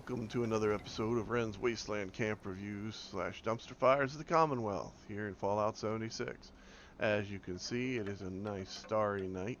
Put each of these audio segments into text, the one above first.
Welcome to another episode of Wren's Wasteland Camp Reviews / Dumpster Fires of the Commonwealth here in Fallout 76. As you can see, it is a nice starry night.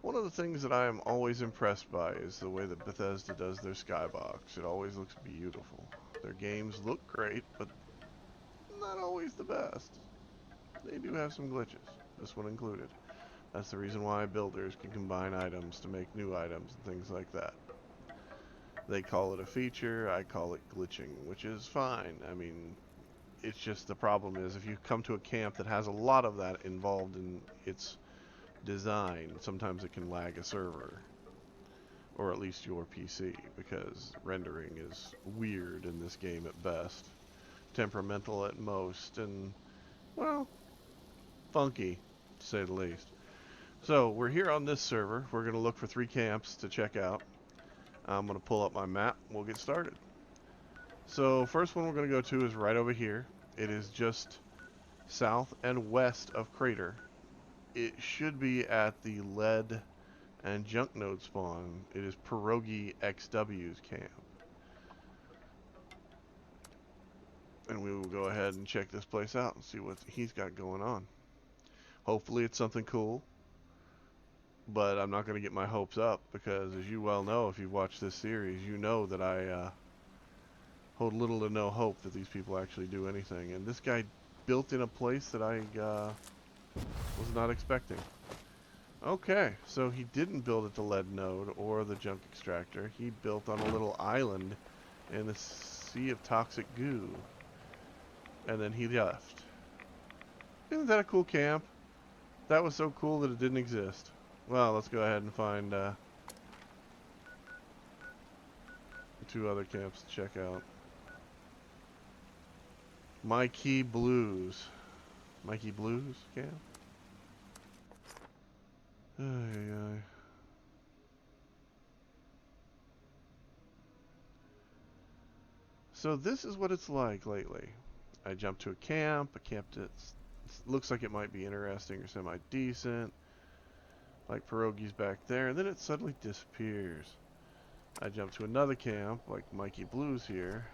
One of the things that I am always impressed by is the way that Bethesda does their skybox. It always looks beautiful. Their games look great, but not always the best. They do have some glitches, this one included. That's the reason why builders can combine items to make new items and things like that. They call it a feature, I call it glitching, which is fine. I mean, it's just the problem is if you come to a camp that has a lot of that involved in its design, sometimes it can lag a server, or at least your PC, because rendering is weird in this game at best, temperamental at most, and, well, funky, to say the least. So, we're here on this server. We're going to look for 3 camps to check out. I'm going to pull up my map. We'll get started. So first one we're going to go to is right over here. It is just south and west of Crater. It should be at the lead and junk node spawn. It is Pierogi XW's camp. And we will go ahead and check this place out and see what he's got going on. Hopefully it's something cool. But I'm not going to get my hopes up because, as you well know, if you've watched this series, you know that I hold little to no hope that these people actually do anything. And this guy built in a place that I was not expecting. Okay, so he didn't build at the lead node or the junk extractor. He built on a little island in a sea of toxic goo. And then he left. Isn't that a cool camp? That was so cool that it didn't exist. Well, let's go ahead and find 2 other camps to check out. Mikey Blues camp? Ay, ay. So this is what it's like lately. I jumped to a camp that looks like it might be interesting or semi-decent. Like Pierogi's back there, and then it suddenly disappears. I jump to another camp, like Mikey Blues here.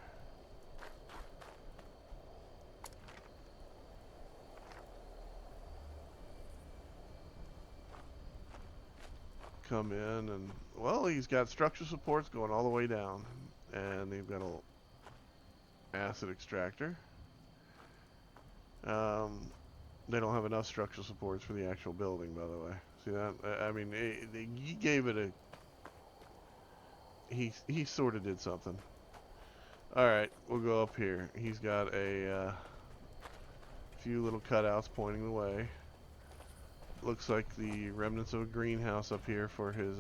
Come in, and, well, he's got structural supports going all the way down. And they've got a acid extractor. They don't have enough structural supports for the actual building, by the way. See that? I mean, he gave it a... He sort of did something. Alright, we'll go up here. He's got a few little cutouts pointing the way. Looks like the remnants of a greenhouse up here for his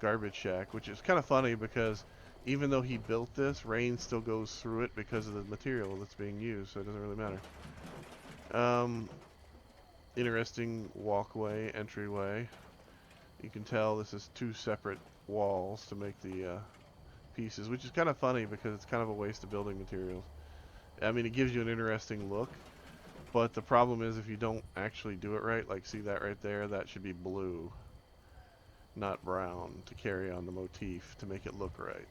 garbage shack, which is kind of funny because even though he built this, rain still goes through it because of the material that's being used, so it doesn't really matter. Interesting walkway, entryway. You can tell this is 2 separate walls to make the pieces, which is kind of funny because it's kind of a waste of building materials. I mean, it gives you an interesting look, but the problem is if you don't actually do it right, like see that right there, that should be blue, not brown, to carry on the motif, to make it look right.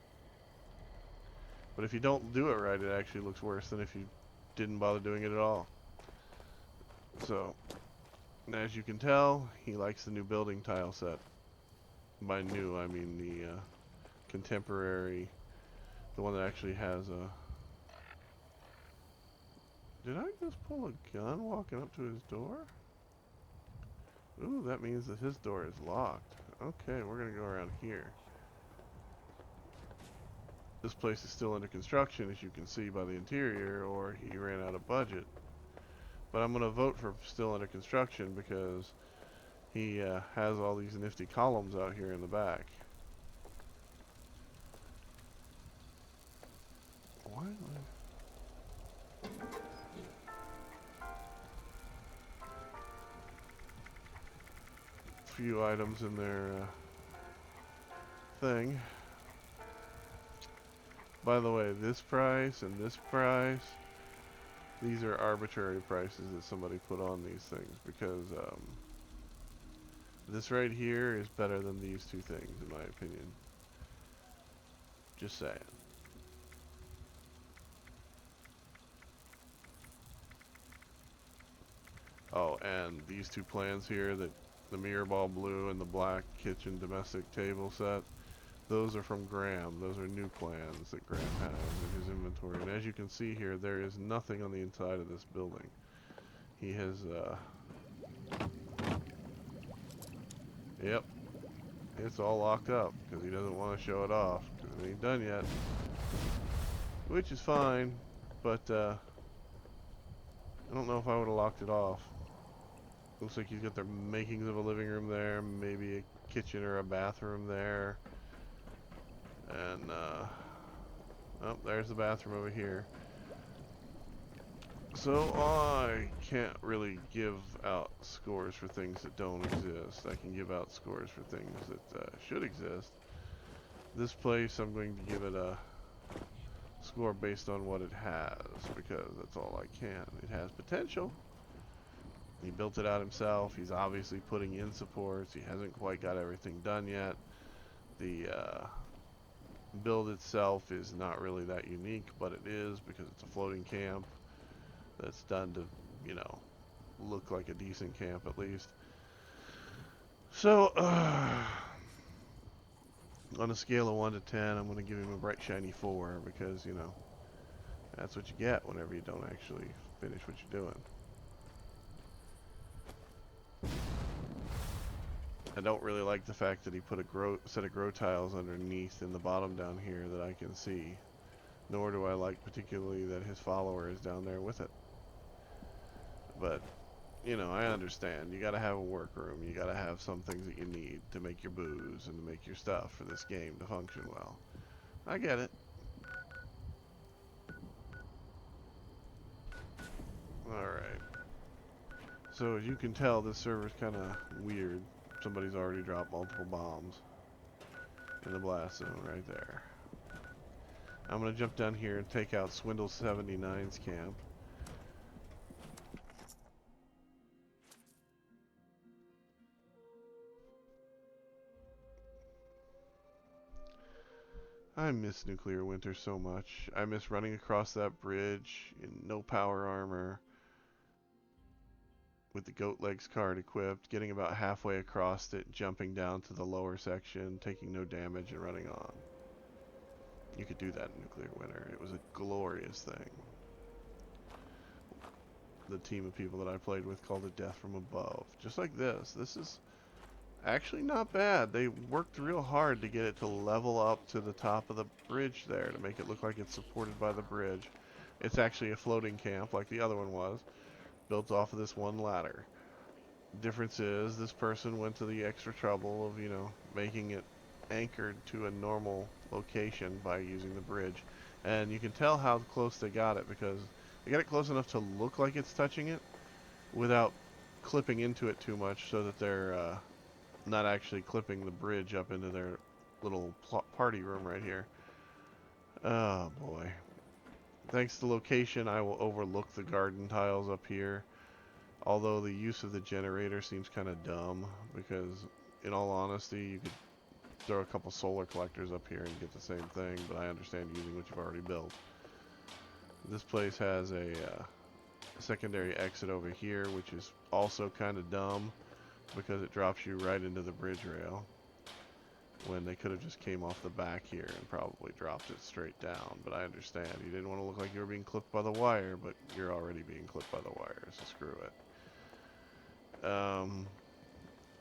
But if you don't do it right, it actually looks worse than if you didn't bother doing it at all. So, as you can tell, he likes the new building tile set. By new, I mean the contemporary, the one that actually has a... Did I just pull a gun walking up to his door? Ooh, that means that his door is locked. Okay, we're gonna go around here. This place is still under construction, as you can see by the interior, or he ran out of budget. But I'm gonna vote for still under construction because he has all these nifty columns out here in the back. Why? Few items in their thing. By the way, this price and this price, these are arbitrary prices that somebody put on these things because this right here is better than these 2 things in my opinion. Just saying. Oh, and these two plans here, that the mirror ball blue and the black kitchen domestic table set, those are from Graham. Those are new plans that Graham has in his inventory. And as you can see here, there is nothing on the inside of this building. He has, yep, it's all locked up because he doesn't want to show it off because it ain't done yet. Which is fine, but I don't know if I would have locked it off. Looks like he's got the makings of a living room there, maybe a kitchen or a bathroom there. And, oh, there's the bathroom over here. So I can't really give out scores for things that don't exist. I can give out scores for things that should exist. This place, I'm going to give it a score based on what it has, because that's all I can. It has potential. He built it out himself. He's obviously putting in supports. He hasn't quite got everything done yet. The build itself is not really that unique, but it is because it's a floating camp that's done to, you know, look like a decent camp at least. So, on a scale of 1 to 10, I'm going to give him a bright shiny 4 because, you know, that's what you get whenever you don't actually finish what you're doing. I don't really like the fact that he put a set of grow tiles underneath in the bottom down here that I can see. Nor do I like particularly that his follower is down there with it. But, you know, I understand. You gotta have a workroom. You gotta have some things that you need to make your booze and to make your stuff for this game to function well. I get it. Alright. So as you can tell, this server's kinda weird. Somebody's already dropped multiple bombs in the blast zone right there. I'm gonna jump down here and take out Swindle 79's camp. I miss nuclear winter so much. I miss running across that bridge in no power armor with the goat legs card equipped, getting about halfway across it, jumping down to the lower section, taking no damage and running on. You could do that in nuclear winter. It was a glorious thing. The team of people that I played with called it death from above. Just like this. This is actually not bad. They worked real hard to get it to level up to the top of the bridge there to make it look like it's supported by the bridge. It's actually a floating camp like the other one was, built off of this one ladder. Difference is this person went to the extra trouble of, you know, making it anchored to a normal location by using the bridge. And you can tell how close they got it because they got it close enough to look like it's touching it without clipping into it too much so that they're not actually clipping the bridge up into their little party room right here. Oh boy. Thanks to location, I will overlook the garden tiles up here. Although the use of the generator seems kind of dumb because, in all honesty, you could throw a couple solar collectors up here and get the same thing, but I understand using what you've already built. This place has a secondary exit over here, which is also kind of dumb because it drops you right into the bridge rail when they could have just came off the back here and probably dropped it straight down. But I understand. You didn't want to look like you were being clipped by the wire, but you're already being clipped by the wire, so screw it.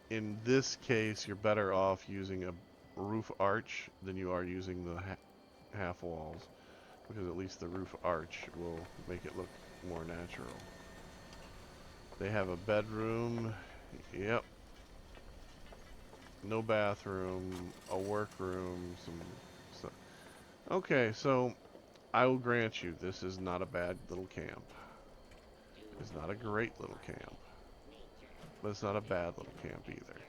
In this case, you're better off using a roof arch than you are using the half walls, because at least the roof arch will make it look more natural. They have a bedroom. Yep. No bathroom, a workroom, some stuff. Okay, so I will grant you this is not a bad little camp. It's not a great little camp, but it's not a bad little camp either.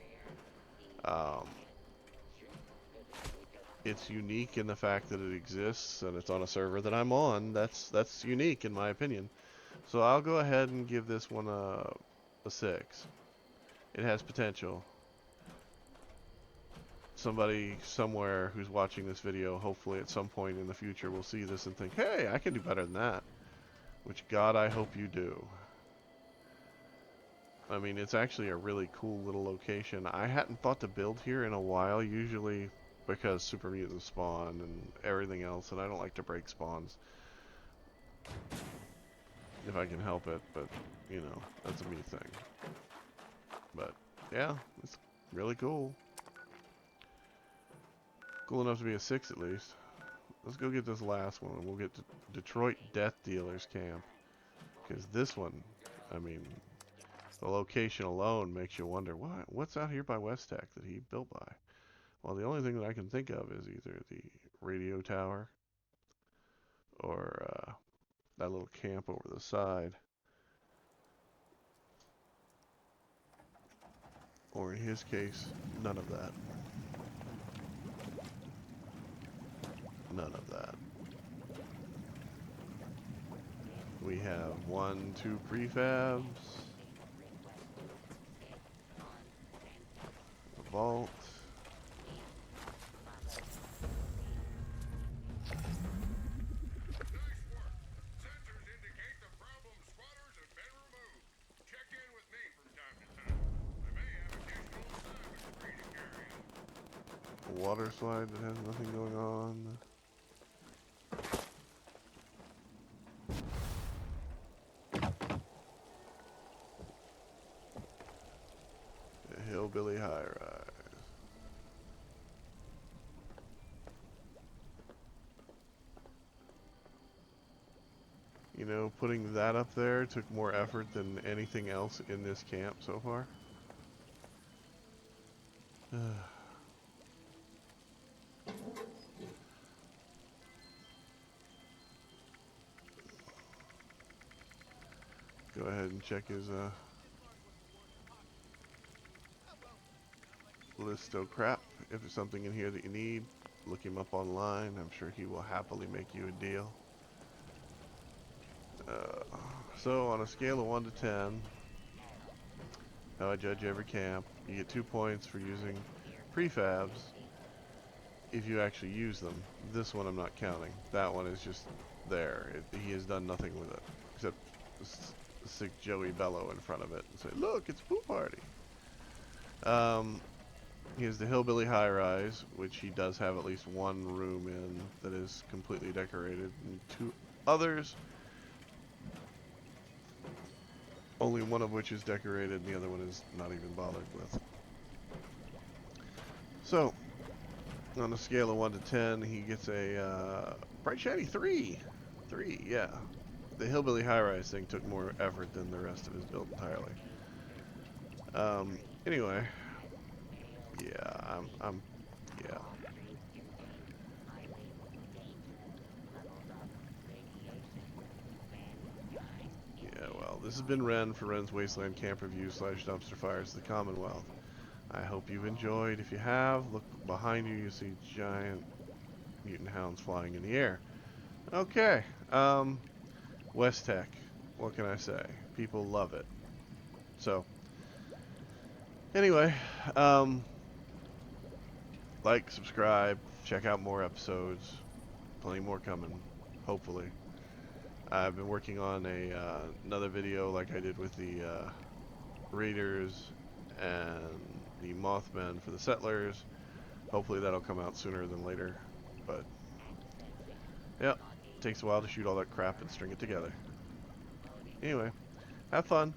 It's unique in the fact that it exists and it's on a server that I'm on. That's unique in my opinion. So I'll go ahead and give this one a 6. It has potential. somebody somewhere who's watching this video, hopefully at some point in the future, will see this and think, hey, I can do better than that. Which, God, I hope you do. I mean, it's actually a really cool little location. I hadn't thought to build here in a while, usually because super mutants spawn and everything else, and I don't like to break spawns if I can help it, but, you know, that's a me thing. But, yeah, it's really cool. Cool enough to be a 6 at least. Let's go get this last one, and we'll get to Detroit Death Dealers Camp. Because this one, I mean, the location alone makes you wonder, what's out here by West Tech that he built by? Well, the only thing that I can think of is either the radio tower or that little camp over the side. Or in his case, none of that. None of that. We have 1, 2 prefabs. A vault. A water slide that has nothing going on. A hillbilly high-rise. You know, putting that up there took more effort than anything else in this camp so far. Go ahead and check his list of crap. If there's something in here that you need, look him up online. I'm sure he will happily make you a deal. So on a scale of 1 to 10, how I judge every camp, you get 2 points for using prefabs if you actually use them. This one I'm not counting. That one is just there. He has done nothing with it except stick Joey Bello in front of it and say, look, it's a pool party. He has the hillbilly high-rise, which he does have at least 1 room in that is completely decorated, and 2 others, only one of which is decorated and the other one is not even bothered with. So, on a scale of 1 to 10, he gets a bright shiny 3. 3, yeah. The hillbilly high-rise thing took more effort than the rest of his build entirely. Anyway, yeah, yeah. Yeah, well, this has been Ren for Ren's Wasteland Camp Review / Dumpster Fires of the Commonwealth. I hope you've enjoyed. If you have, look behind you, you see giant mutant hounds flying in the air. Okay, West Tech, what can I say? People love it. So, anyway, like, subscribe, check out more episodes, plenty more coming, hopefully. I've been working on another video like I did with the Raiders and the Mothmen for the Settlers. Hopefully that'll come out sooner than later, but yeah, it takes a while to shoot all that crap and string it together. Anyway, have fun.